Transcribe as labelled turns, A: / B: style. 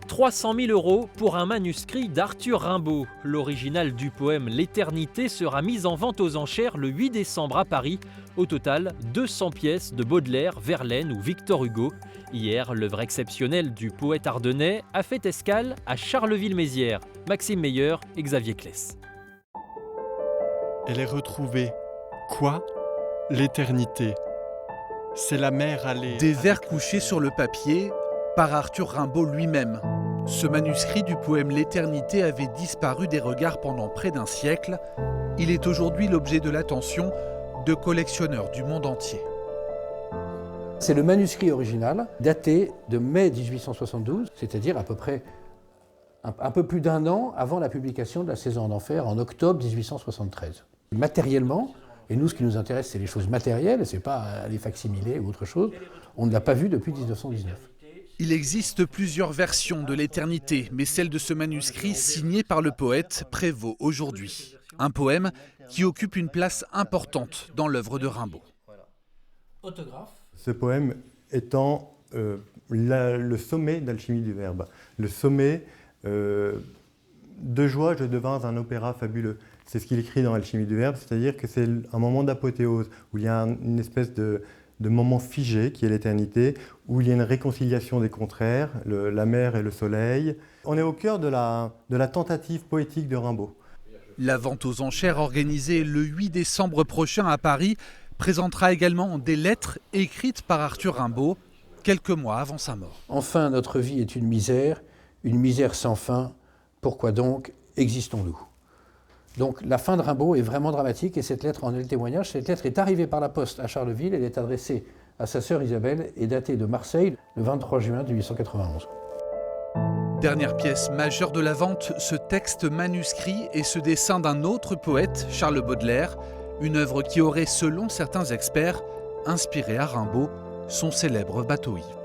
A: 300 000 € pour un manuscrit d'Arthur Rimbaud. L'original du poème L'Éternité sera mis en vente aux enchères le 8 décembre à Paris. Au total, 200 pièces de Baudelaire, Verlaine ou Victor Hugo. Hier, l'œuvre exceptionnelle du poète ardennais a fait escale à Charleville-Mézières. Maxime Meyer et Xavier Kless.
B: Elle est retrouvée. Quoi ? L'éternité. C'est la mer allée.
C: Des vers couchés sur le papier par Arthur Rimbaud lui-même. Ce manuscrit du poème L'Éternité avait disparu des regards pendant près d'un siècle. Il est aujourd'hui l'objet de l'attention de collectionneurs du monde entier.
D: C'est le manuscrit original daté de mai 1872, c'est-à-dire à peu près un peu plus d'un an avant la publication de La Saison en Enfer en octobre 1873. Matériellement, et nous ce qui nous intéresse c'est les choses matérielles, c'est pas les facsimilés ou autre chose, on ne l'a pas vu depuis 1919.
C: Il existe plusieurs versions de l'Éternité, mais celle de ce manuscrit signé par le poète prévaut aujourd'hui. Un poème qui occupe une place importante dans l'œuvre de Rimbaud.
E: Ce poème étant le sommet d'Alchimie du Verbe, le sommet de joie, je devins un opéra fabuleux. C'est ce qu'il écrit dans Alchimie du Verbe, c'est-à-dire que c'est un moment d'apothéose, où il y a une espèce de moment figé qui est l'éternité, où il y a une réconciliation des contraires, la mer et le soleil. On est au cœur de la tentative poétique de Rimbaud.
C: La vente aux enchères organisée le 8 décembre prochain à Paris présentera également des lettres écrites par Arthur Rimbaud quelques mois avant sa mort.
D: Enfin, notre vie est une misère sans fin. Pourquoi donc existons-nous ? Donc la fin de Rimbaud est vraiment dramatique et cette lettre en est le témoignage. Cette lettre est arrivée par la poste à Charleville, elle est adressée à sa sœur Isabelle et datée de Marseille le 23 juin 1891.
C: Dernière pièce majeure de la vente, ce texte manuscrit et ce dessin d'un autre poète, Charles Baudelaire, une œuvre qui aurait, selon certains experts, inspiré à Rimbaud son célèbre bateau-ivre.